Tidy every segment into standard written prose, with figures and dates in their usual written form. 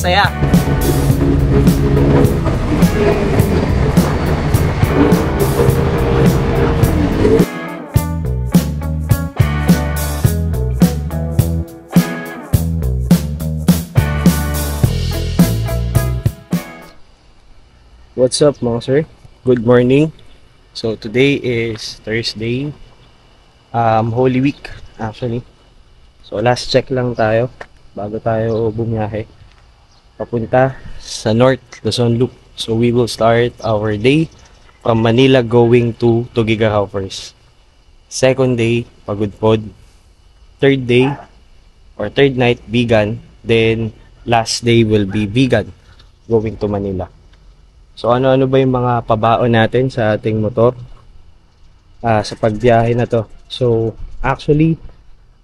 masaya. What's up mga sir? Good morning. So today is Thursday, Holy Week actually. So last check lang tayo bago tayo bumiyahe papunta sa North Luzon Loop. So we will start our day from Manila going to Tugigaraw first. Second day, Pagudpod. Third day or third night, Bigan. Then last day will be Bigan going to Manila. So ano-ano ba yung mga pabaon natin sa ating motor sa pagbiyahe na to? So actually,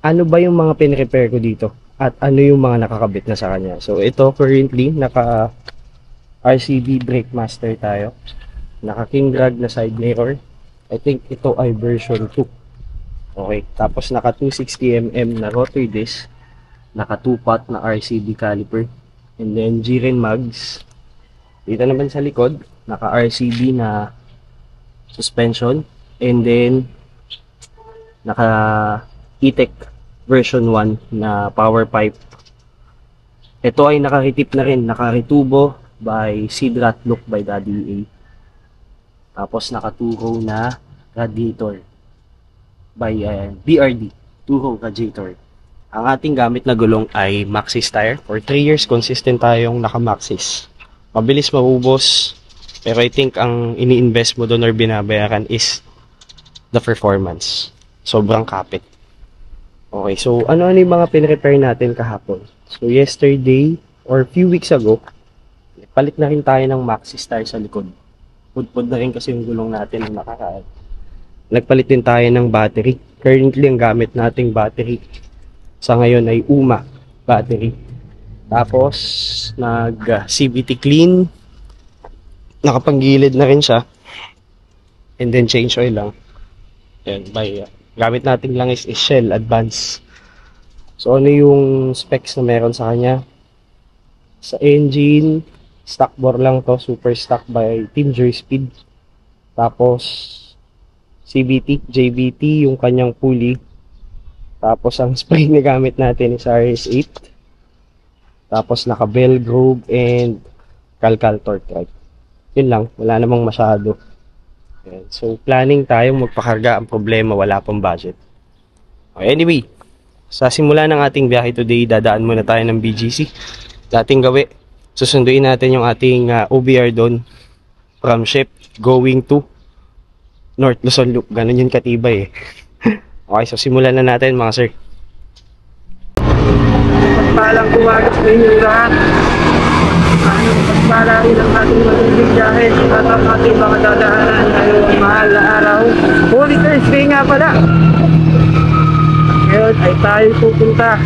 ano ba yung mga pin-repair ko dito? At ano yung mga nakakabit na sa kanya? So ito currently, naka RCB Brake Master tayo. Naka King Drag na side mirror. I think ito ay version 2. Okay, tapos naka 260mm na rotor disc. Naka 2-pot na RCB caliper. And then G-Ren mags. Dito naman sa likod, naka RCB na suspension, and then naka E-Tech version 1 na power pipe. Ito ay nakaritip na rin, naka-retubo by Sidrat Look by Daddy A. Tapos naka 2-row na radiator by BRD, 2-row radiator. Ang ating gamit na gulong ay Maxxis tire. For 3 years consistent tayong naka Maxxis. Mabilis maubos, pero I think ang ini-invest mo doon or binabayaran is the performance. Sobrang kapit. Okay, so ano-ano yung mga pin-repair natin kahapon? So yesterday or few weeks ago, palit na rin tayo ng Maxxis tire sa likod. Pudpud na rin kasi yung gulong natin ng nakaraan. Nagpalit din tayo ng battery. Currently ang gamit nating battery sa ngayon ay UMA battery. Tapos, nag-CVT clean. Nakapanggilid na rin siya. And then, change oil lang. Yan, gamit natin lang is Shell Advance. So, ano yung specs na meron sa kanya? Sa engine, stock bore lang to. Super stock by Team Joy Speed. Tapos, CVT, JVT, yung kanyang pulley. Tapos, ang spring na gamit natin is RS8. Tapos naka bell groove and calcal torque drive. Yun lang, wala namang masyado. Ayan. So planning tayong magpakarga, ang problema wala pang budget. Okay, anyway, sa simula ng ating biyahe today, dadaan muna tayo ng BGC. Dating gawi, susunduin natin yung ating OBR doon from ship going to North Luzon Loop. Ganun yung katibay eh. Okay, so simulan na natin mga sir. Palang umagas sa inyong lahat. Pagpala rin ang ating magiging biyahe at ang ating mga dadaanan ngayong mahal na araw. Holy Thursday nga pala. Ngayon ay tayo pupunta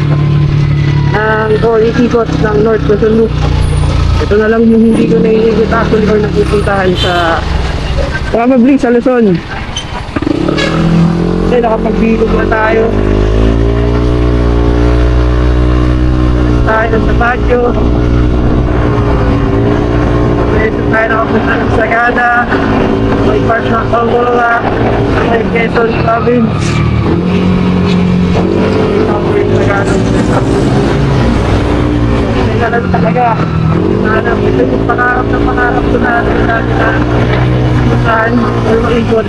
ng ikot ng North Luzon Loop. Ito na lang yung hindi ko naiigit actually or napupuntahan sa probably sa Luzon. Kasi nakapagbilog na tayo. Tayo sa Baguio. Dito tayo nakapunta ng Sagada, may part ng Algola, may Quezon Province. Hindi lang talaga. Ito yung pangarap ko natin na saan or maikot.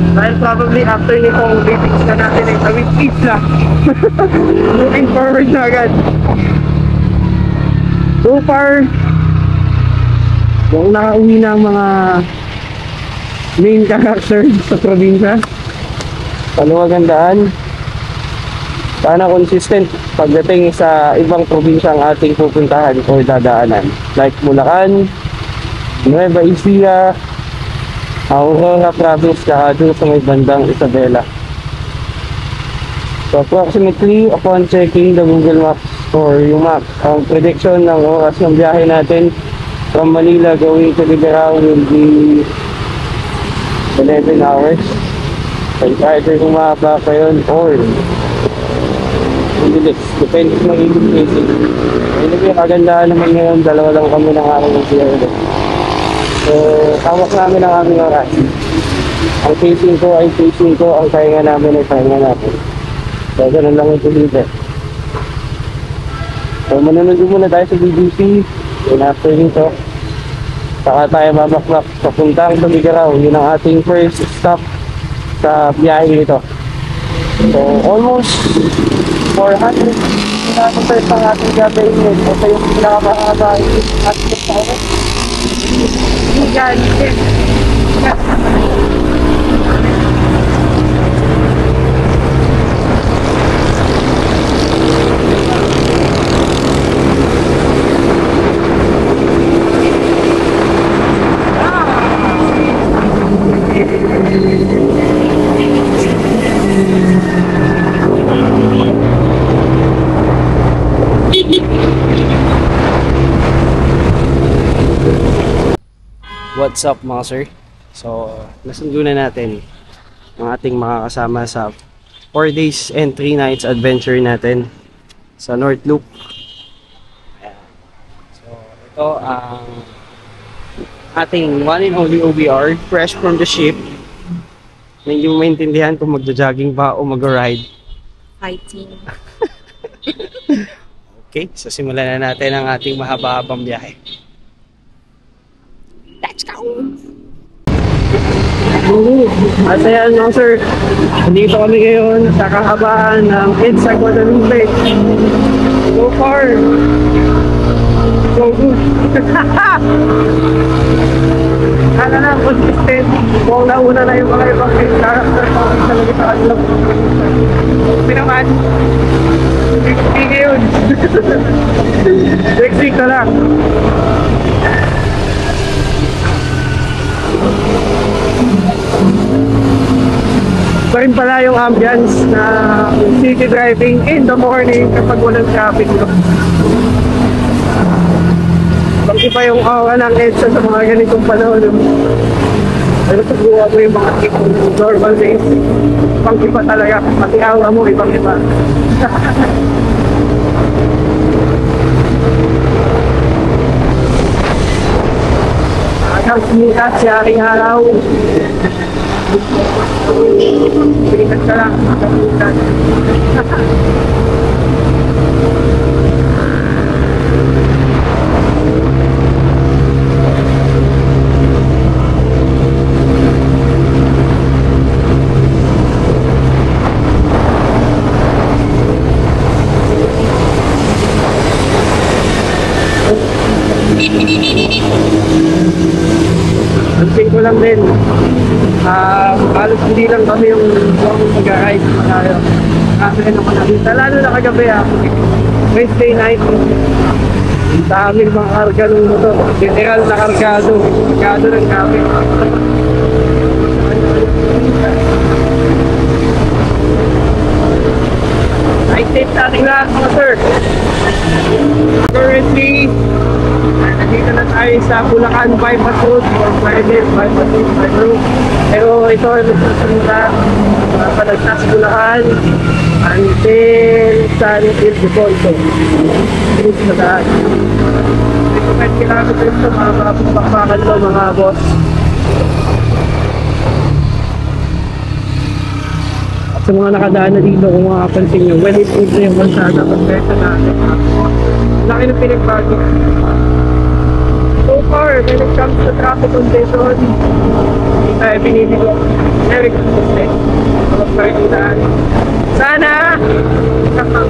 Dahil probably after nitong meetings na natin ay tawid isla. Looking forward na agad. So far, kung nakauwi na ang mga main characters sa probinsya, paluwagandaan, sana consistent pagdating sa ibang probinsya ang ating pupuntahan o dadaanan. Like Bulacan, Nueva Ecija, Aurora Province, kaya doon sa may bandang Isabela. So approximately, upon checking the Google Maps or yung map, ang prediction ng oras ng biyahe natin from Manila going to Tugigaraw will be 11 hours. So either humaba pa yun or Bilis. Depende sa magiging facing. Anyway, kagandahan naman ngayon, dalawa lang kami ng araw ng CRL. So, hawak namin ang aming oras. Ang facing ko ay facing ko, ang pahinga namin ay pahinga namin. So, ganun lang ito dito. So, manunod muna tayo sa BBC. And after nito, saka tayo mabaklak papuntang Tubigaraw. Yun ang ating first stop sa biyahe nito. So, almost 400 kilometers ang ating gagawin. Ito yung pinakamahaba yung ating tayo. What's up mga sir? So, nasundo na natin ang ating mga kasama sa 4 days and 3 nights adventure natin sa North Loop. Ayan. So, ito ang ating one and only OBR, fresh from the ship. Hindi mo maintindihan kung magja-jogging ba o mag-ride. Fighting. Okay, so simulan na natin ang ating mahaba-habang biyahe. Let's go! At ayan mga sir, dito kami ngayon sa kahabaan ng EDSA Guadalupe. So far, so good. Sana na, consistent. Kung nauna na yung mga ibang character ko talaga sa kanilang hindi naman. Hindi ngayon. Next week na lang. Ito rin pala yung ambience na city driving in the morning kapag walang traffic. Pag iba yung awa ng EDSA sa mga ganitong panahon. Pero pagbuha mo yung mga tipong normal days, pang iba talaga. Pati awa mo, ibang iba. Agang sumikat si aking araw. Sumikat ka lang. Sumikat. Pansin ko lang din, halos hindi lang kami yung mag-ride tayo. Kasi naman nakita, lalo na kagabi Wednesday night. Ang daming mga karga ng motor, literal na kargado ng gamit. Night safe sa ating lahat mga sir. Currently, nandito na tayo sa Bulacan Bypass Road or private bypass road by road. Pero ito ay magsusunod palagtas sa Bulacan until San Ildefonso. Ito sa daan. 55 kilometers ito, mga bakbakan ito mga boss. At sa mga nakadaan na dito, kung makapansin nyo, well improved na yung kalsada compared sa natin. Laki ng pinagbago. So far, when it comes to traffic condition, hindi tayo binibigyan. Very consistent. Kapag pakikudaan. Sana! Kapag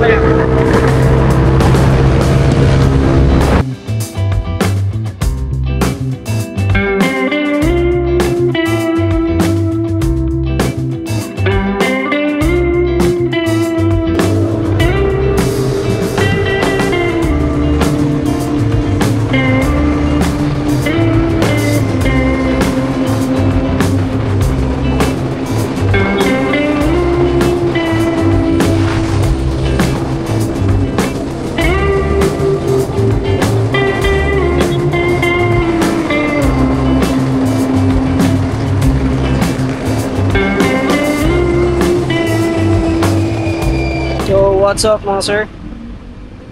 what's up mga sir?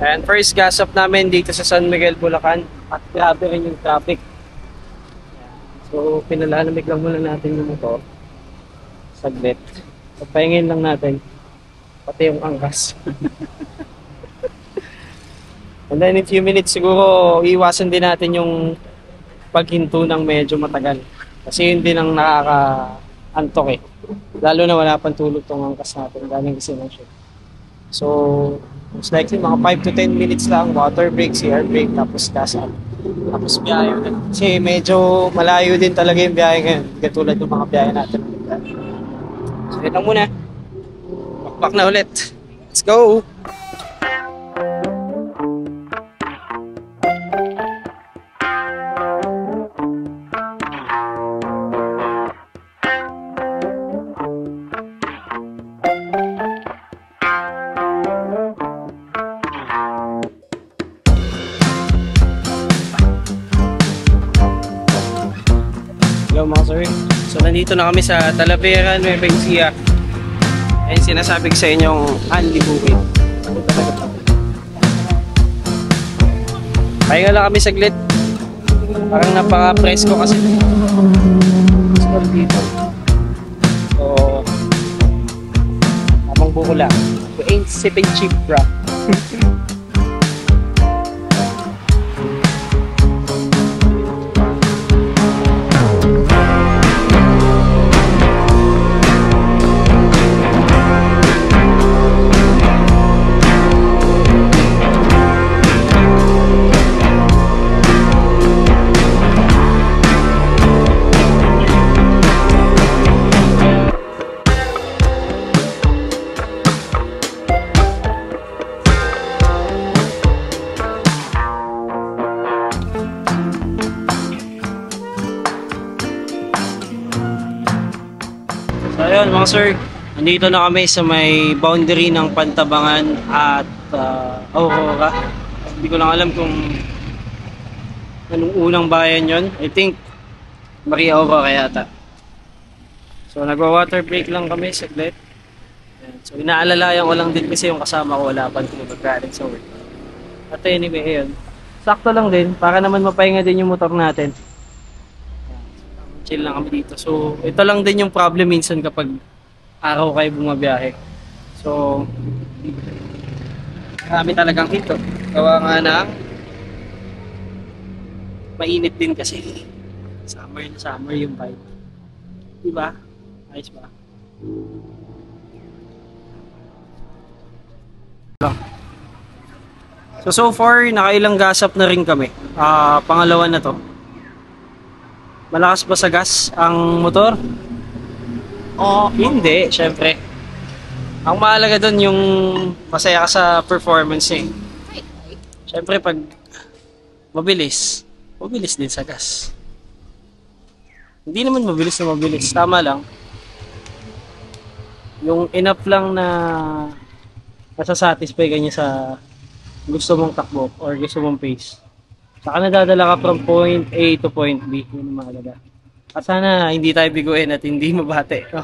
And first gas up namin dito sa San Miguel, Bulacan. At grabe rin yung traffic. So pinalamig lang muna natin yung motor. Saglit. Pagpahingin lang natin. Pati yung angkas. And then in few minutes siguro iwasan din natin yung paghinto ng medyo matagal. Kasi yun din ang nakaka-antok eh. Lalo na wala pang tulog tong angkas natin. Galing kasi ng shift. So, most likely mga 5 to 10 minutes lang. Water break, CR break, tapos gas up. Tapos biyahe ulit. Kasi medyo malayo din talaga yung biyahe ngayon. Katulad ng mga biyahe natin. So, yun lang muna. Back na ulit. Let's go! Hello mga sir. So nandito na kami sa Talavera, Nueva Ecija. Ayun sinasabi ko sa inyong Anli Bukid. Ano talaga ito? Pahinga lang kami saglit. Parang napaka-presko kasi. Presko dito. So, tamang buko lang. We ain't sipping cheap, bro. So ayun mga sir, nandito na kami sa may boundary ng Pantabangan at Aurora. Hindi ko lang alam kung anong unang bayan yon. I think Maria Aurora yata. So nagwa-water break lang kami saglit. Ayan. So inaalalayan ko lang din kasi yung kasama ko wala pang tulog galing sa work. At anyway, ayun. Sakto lang din para naman mapahinga din yung motor natin. Chill lang kami dito. So, ito lang din yung problem minsan kapag araw kayo bumabiyahe. So, marami talagang hito. Gawa nga na mainit din kasi. Summer na summer yung vibe. Diba? Ayos ba? So far, nakailang gas up na rin kami. Pangalawa na to. Malakas ba sa gas ang motor? O hindi, syempre. Ang mahalaga doon yung masaya ka sa performance eh. Syempre pag mabilis din sa gas. Hindi naman mabilis na mabilis, tama lang. Yung enough lang na masasatisfy ka niya sa gusto mong takbo or gusto mong pace. Saka nadadala ka from point A to point B. Yun ang mahalaga. At sana hindi tayo biguin at hindi mabate. No?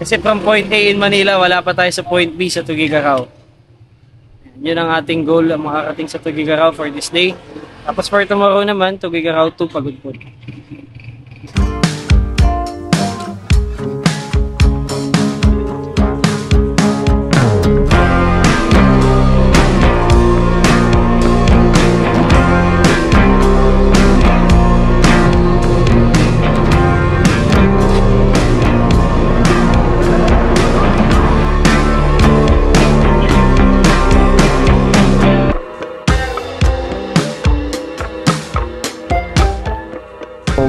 Kasi from point A in Manila, wala pa tayo sa point B sa Tugigaraw. Yun ang ating goal, ang makarating sa Tugigaraw for this day. Tapos for tomorrow naman, Tugigaraw to Pagudpud.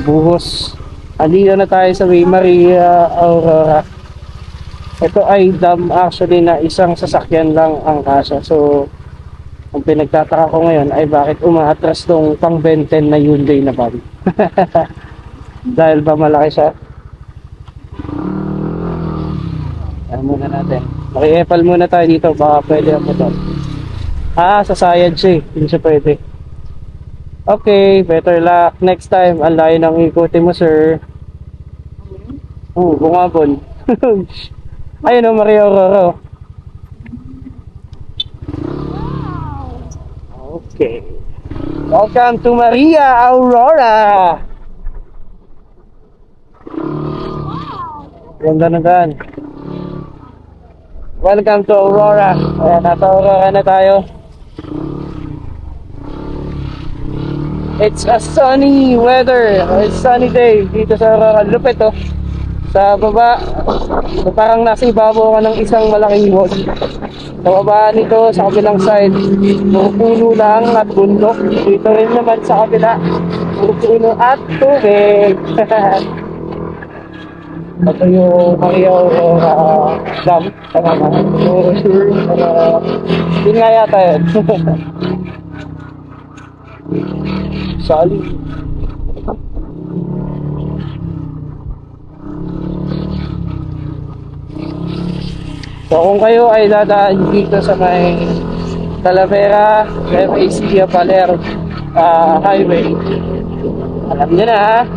Buhos. Andito na tayo sa may Maria Aurora. Ito ay dam actually na isang sasakyan lang ang kasya. So, ang pinagtataka ko ngayon ay bakit umaatras tong pang Benten na Hyundai na van. Dahil ba malaki siya? Ayan muna natin. Maki-epal muna tayo dito. Baka pwede ang motor. Sa Sayad siya eh. Hindi siya pwede. Okay, better luck. Next time, ang layo ng ikutin mo, sir. Bungabon. Ayun o, Maria Aurora. Okay. Welcome to Maria Aurora. Ganda na daan. Welcome to Aurora. Ayan, nasa Aurora na tayo. It's a sunny weather. It's sunny day dito sa Aurora. Lupit oh. Sa baba, parang nasa ibabaw ka ng isang malaking wall. Sa baba nito, sa kabilang side, puro puno lang at bundok. Dito rin naman sa kabila, puro puno at tubig. Ito yung Maria Aurora Dam. Tama ba? Sure. Yun nga yata yun. Solid. So kung kayo ay dadaan dito sa may Talavera, FAC Paler Highway, alam nyo na ha.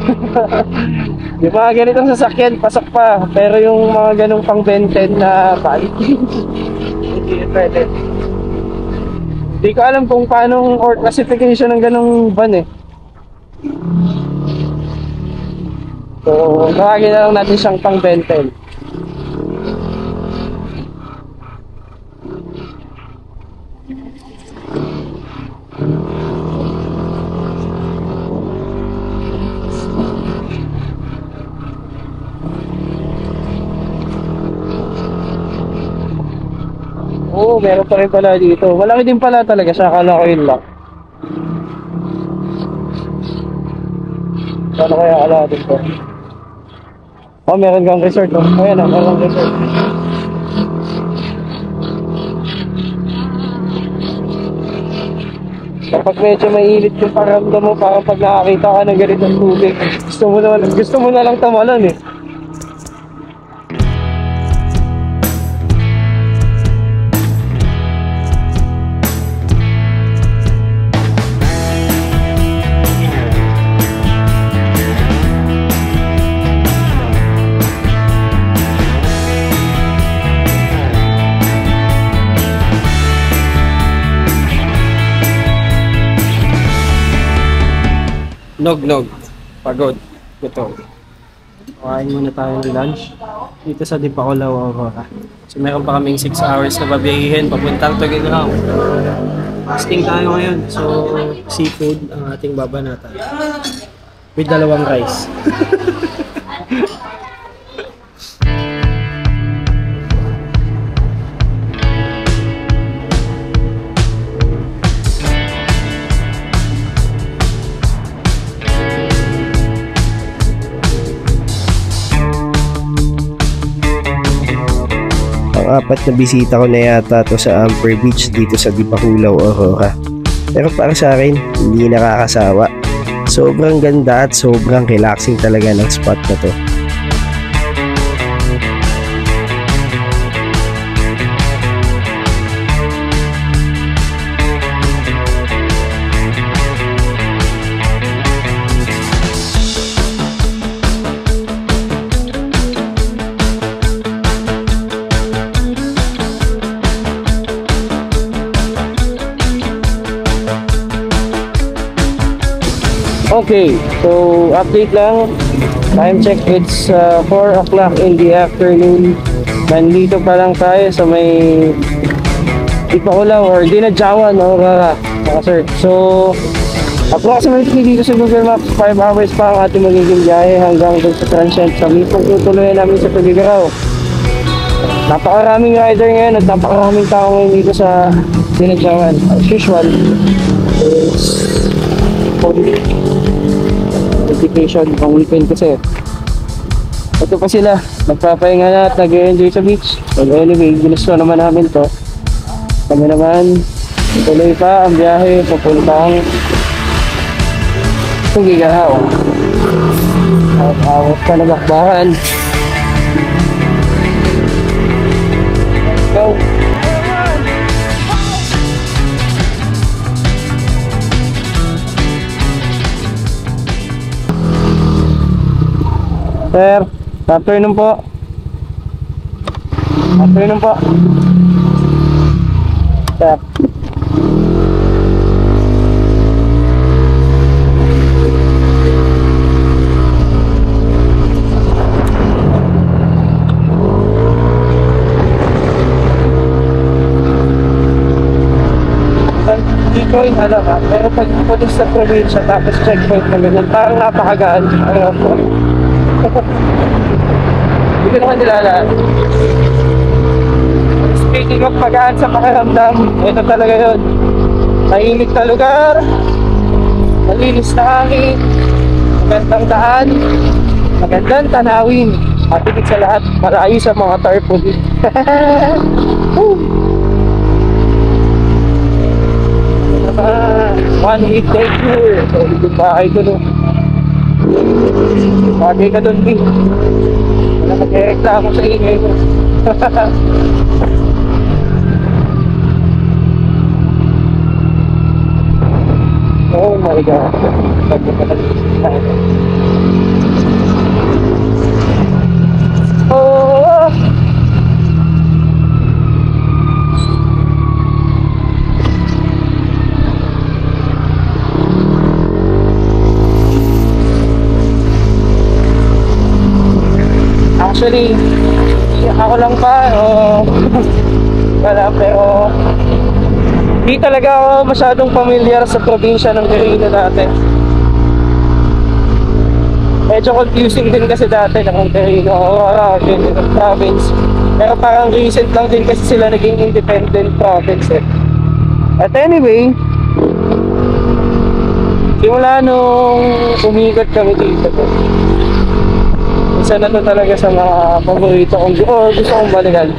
Yung mga ganitong sasakyan, pasok pa. Pero yung mga ganong pang benten na van, hindi pwede. Hindi ko alam kung paano or classification ng ganong van eh. So, tawagin na lang natin siyang pang benten. Oo, meron pa rin pala dito. Malaki din pala talaga siya. Akala ko yun lang. Ano kaya akala dito? Oh, meron kang resort. Oh. Ayan na, meron kang resort. Kapag medyo mainit yung paramdam mo, parang pag nakakita ka ng ganitong tubig, gusto mo na lang tumalon eh. Nog, pagod, gutom. Kain muna tayo ng lunch dito sa Dipakulaw, Aurora. So meron pa kaming 6 hours na babiyahin papuntang Tugigaraw. Fasting tayo ngayon, so seafood ang ating babanatan with 2 rice. Ang 4 na bisita ko na yata to sa Amper Beach dito sa Dipakulaw, Aurora. Pero para sa akin, hindi nakakasawa. Sobrang ganda at sobrang relaxing talaga ng spot na to. Okay, so update lang. Time check, it's 4 o'clock in the afternoon. Nandito pa lang tayo sa may Dipakulaw or Dinadjawan, Aurora, mga sir. So, approximately dito sa Google Maps, 5 hours pa ang ating magiging biyahe hanggang doon sa Transient sa mismong tutuloyan namin sa Tugigaraw. Napakaraming rider ngayon at napakaraming tao ngayon dito sa Dinadjawan. As usual, it's vacation pang weekend kasi. Ito pa sila, nagpapahinga na at nag-enjoy sa beach. But anyway, ginusto naman namin to. Kami naman, tuloy pa ang biyahe papuntang Tugigaraw. At awat ka na bakbakan. Go! Sir, afternoon po. Afternoon po. Sir. lang ha. Pero pag pulis sa probinsya tapos checkpoint na ganyan, parang napakagaan. Hindi ko naman nilalaan. Speaking of pagaan sa pakiramdam, ito talaga yun. Tahimik na lugar, malinis na hangin, magandang daan, magandang tanawin, at higit sa lahat, malayo sa mga tarpaulin. One week day tour. So, yung bahay ko nun. Bagay ka dun, Bing. Wala mag-reklamo sa ingay ko. Oh my God. Oh! Actually, ako lang pa, wala, pero di talaga ako masyadong familiar sa probinsya ng Quirino dati. Medyo confusing din kasi dati ng Quirino, Quirino province. Pero parang recent lang din kasi sila naging independent province eh. At anyway, simula nung umikot kami dito, isa na to talaga sa mga paborito kong gusto kong balikan.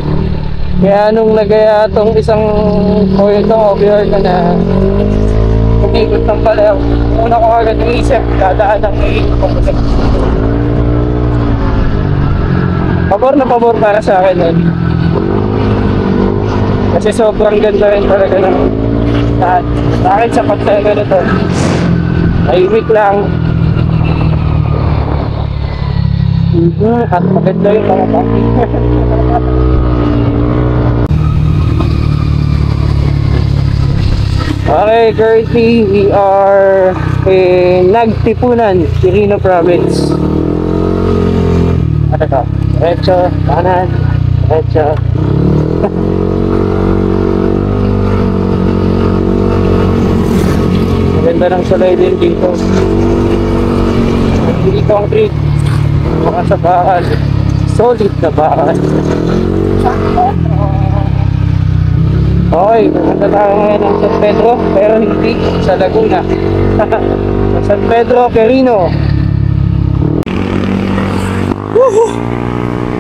Kaya nung nagaya tong isang overall na umikot ng Paler, una ko agad naisip, dadaan ng iikot. Pabor na pabor para sa akin nun. Kasi sobrang ganda rin talaga ng daan. Sa akin sapat na ganito. Tahimik lang. At maganda yung mga pati. Okay, currently we are in Nagtipunan, Quirino Province. Ano to? Diretso, kanan, diretso. Maganda ng salay din dito. Hindi concrete. Mga sa bakal. Solid na bakal. Okay, pumunta tayo ngayon ng San Pedro, pero hindi sa Laguna. San Pedro, Quirino.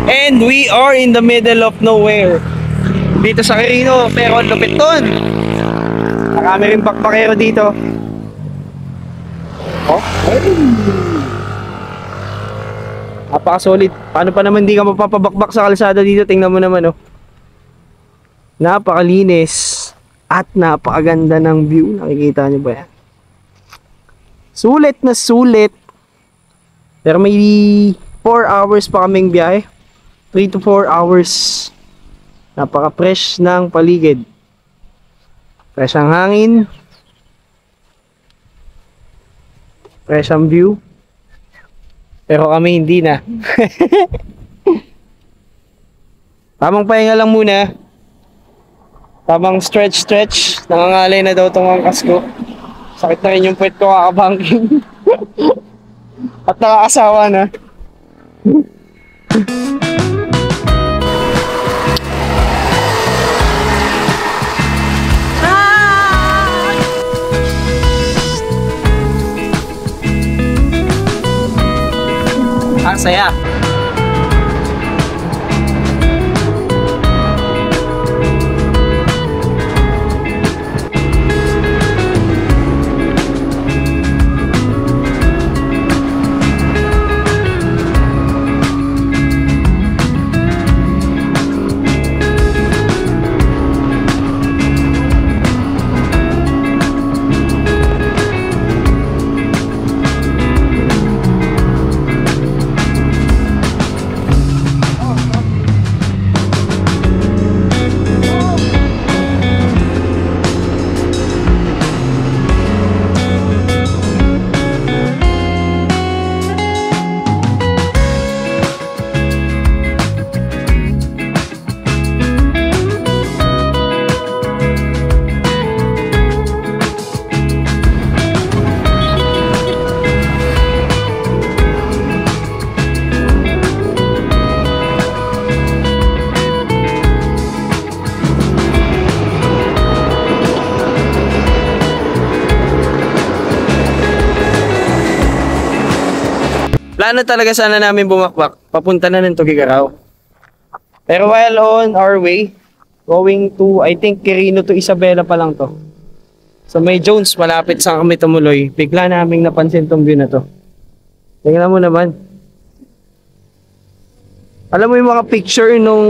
And we are in the middle of nowhere. Dito sa Quirino, pero lupit doon. Marami rin bakbakero dito. Okay. Napaka-solid. Paano pa naman di ka mapapabakbak sa kalsada dito? Tingnan mo naman, oh. Napakalinis at napakaganda ng view. Nakikita nyo ba yan? Sulit na sulit. Pero may 4 hours pa kaming biyahe. 3 to 4 hours. Napaka-fresh ng paligid. Fresh ang hangin. Fresh ang view. Pero kami hindi na. Tamang pahinga lang muna. Tamang stretch. Nangangalay na daw tong angkas ko. Sakit na rin yung puwet ko kakabangking. At nakakasawa na. Ang saya. Plano talaga sana namin bumakbak. Papunta na ng Tugigaraw. Pero while on our way, going to, I think, Quirino to Isabela pa lang to. So may Jones, malapit sa kami tumuloy. Bigla naming napansin tong view na to. Tingnan mo naman. Alam mo yung mga picture nung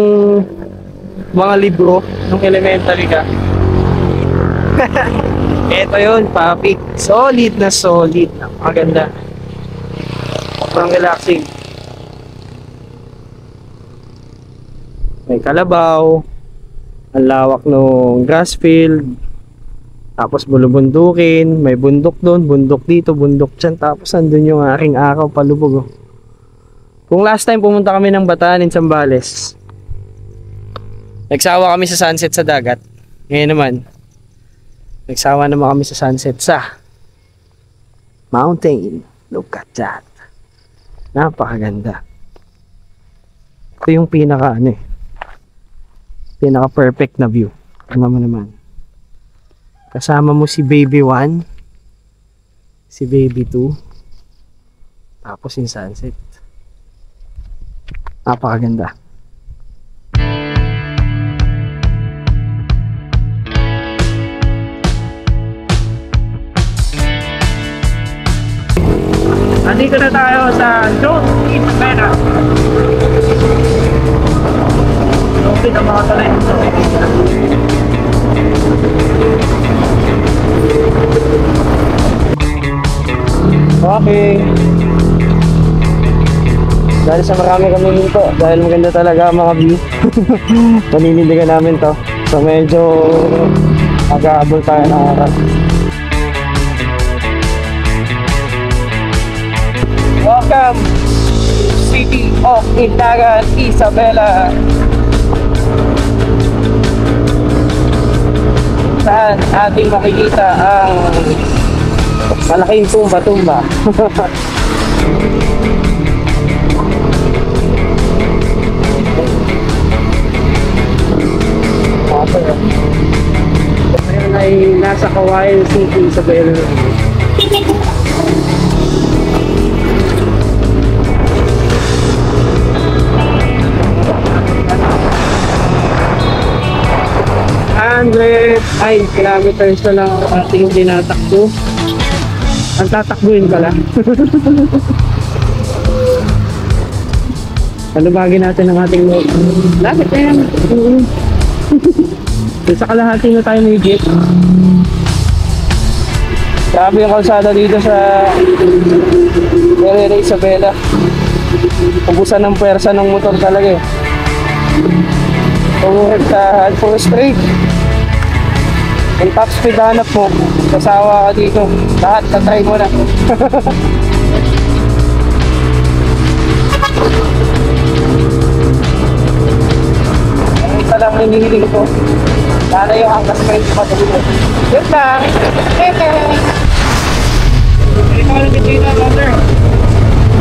mga libro, nung elementary ka? Ito yun, papi. Solid na solid. Napakaganda. Sobrang relaxing. May kalabaw. Ang lawak ng grass field. Tapos bulubundukin. May bundok doon, bundok dito, bundok dyan. Tapos andun yung aking araw palubog. Oh. Kung last time pumunta kami ng Bataan in Zambales, nagsawa kami sa sunset sa dagat. Ngayon naman, nagsawa naman kami sa sunset sa mountain. Look at that. Napakaganda. Ito yung pinaka pinaka perfect na view. Ano mo naman. Kasama mo si baby 1, si baby 2, tapos yung sunset. Napakaganda. Andito na tayo sa Jones Isabela. Okay na mga talay. Okay. Dahil sa marami kami dito, dahil maganda talaga ang mga view. Paninindigan namin to. So medyo mag-aabol tayo ng oras. Welcome City of Indagan, Isabela. Saan ating makikita ang malaking tumba-tumba. Ngayon ay nasa Kawayan City, Isabela. Kilometers na lang ang ating tinatakbo. Ang tatakbuhin pala. Palubagin natin ang ating load. Lapit na yan. Sa kalahati na tayo may jeep. Grabe yung kalsada dito sa Herrera Isabela. Ubusan ng pwersa ng motor talaga eh. Tumuhit sa full straight. Yung top speed hanap mo, kasawa ka dito. Lahat, tatry mo na. Isa lang hinihiling ko. Sana yung hanggas kayo sa patulog. Yun lang! Ito ka lang dito na, brother.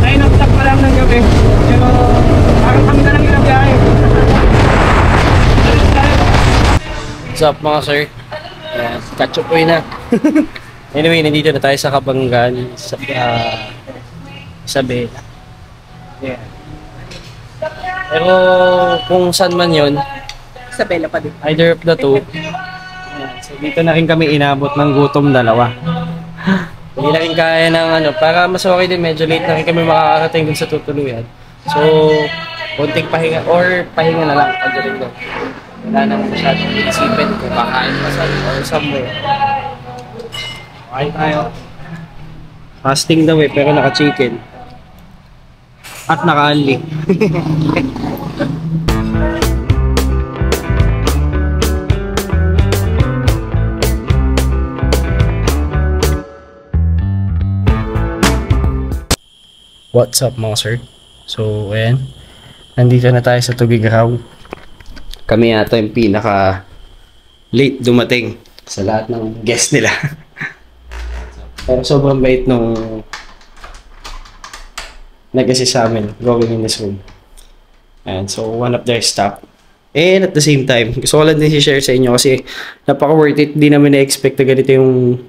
9 o'clock pa lang ng gabi. Pero parang kami na lang yung biyahe. What's up mga sir? Catch up na. Anyway, nandito na tayo sa Kabanggan sa Isabela. Yeah. Pero kung saan man yon, Isabela pa din. either of the two. So dito na rin kami inabot ng gutom dalawa. Hindi na rin kaya ng para mas okay din, medyo late na rin kami makakarating dun sa tutuluyan. So, konting pahinga or pahinga na lang pagdating doon. Wala nang masyadong isipin kung kakain pa saan or somewhere. Kain tayo. Fasting daw pero naka-chicken. At naka-unli. What's up mga sir? So, ayan. Nandito na tayo sa Tugigaraw. Kami yata yung pinaka late dumating sa lahat ng guest nila. Pero sobrang bait nung nag-assist sa amin going in this room. And so, one of their staff. And at the same time, gusto ko lang din i-share sa inyo kasi napaka-worth it. Di namin na-expect na ganito yung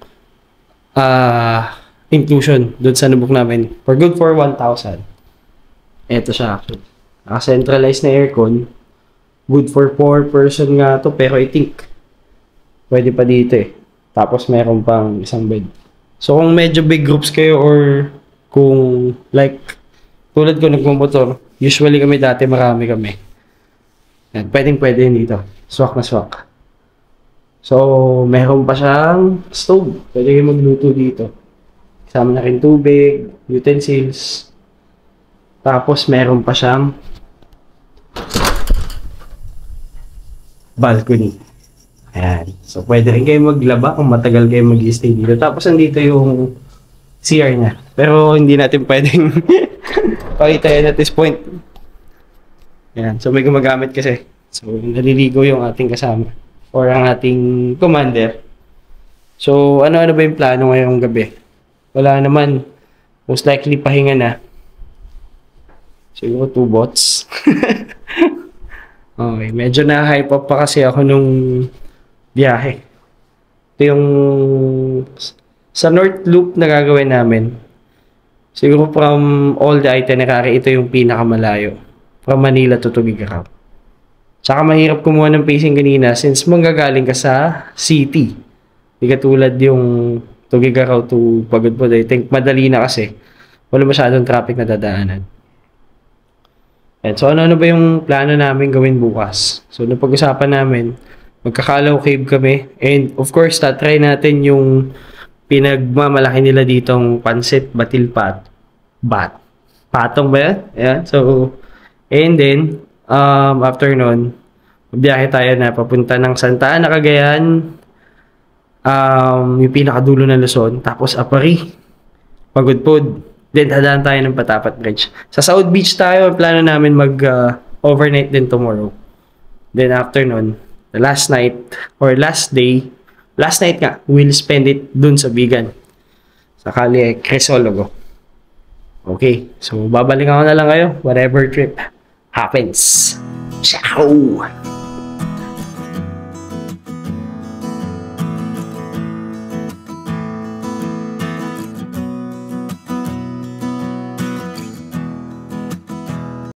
inclusion doon sa nubok namin. For good for 1,000. Eto siya actually. Naka-centralized na aircon. Good for 4 person nga to, pero I think pwede pa dito eh. Tapos meron pang isang bed. So kung medyo big groups kayo or kung like tulad ko nagmumotor, usually kami dati marami kami. Yan, pwede dito. Swak na swak. So meron pa siyang stove. Pwede kayo magluto dito. Kasama na rin tubig, utensils. Tapos meron pa siyang balcony. Ayan. So, pwede rin kayo maglaba kung matagal kayo mag-stay dito. Tapos, andito yung CR niya. Pero, hindi natin pwedeng pakita yan at this point. Ayan. So, may gumagamit kasi. So, naliligo yung ating kasama. Or ang ating commander. So, ano-ano ba yung plano ngayong gabi? Wala naman. Most likely, pahinga na. Siguro 2 bots. Okay, medyo na-hype up pa kasi ako nung biyahe. Ito yung sa North Loop na gagawin namin. Siguro from all the itinerary, ito yung pinakamalayo. From Manila to Tugigaraw. Tsaka mahirap kumuha ng pacing kanina since manggagaling ka sa city. Di katulad yung Tugigaraw to Pagod. I think madali na kasi. Wala masyadong traffic na dadaanan. And so, ano ba yung plano namin gawin bukas? So, napag-usapan namin, magkakalaw cave kami. And, of course, tatry natin yung pinagmamalaki nila ditong pansit, batil patong ba yan? Ayan. So, and then, after nun, biyahe tayo na papunta ng Santa Ana, Cagayan, yung pinakadulo ng Luzon, tapos Apari, Pagod. Then, dadaan tayo ng Patapat Bridge. Sa South Beach tayo, ang plano namin mag-overnight din tomorrow. Then, after nun, the last night, or last night nga, we'll spend it dun sa Bigan. Sa Calle Crisologo. Okay, so babalik ako na lang kayo. Whatever trip happens. Ciao!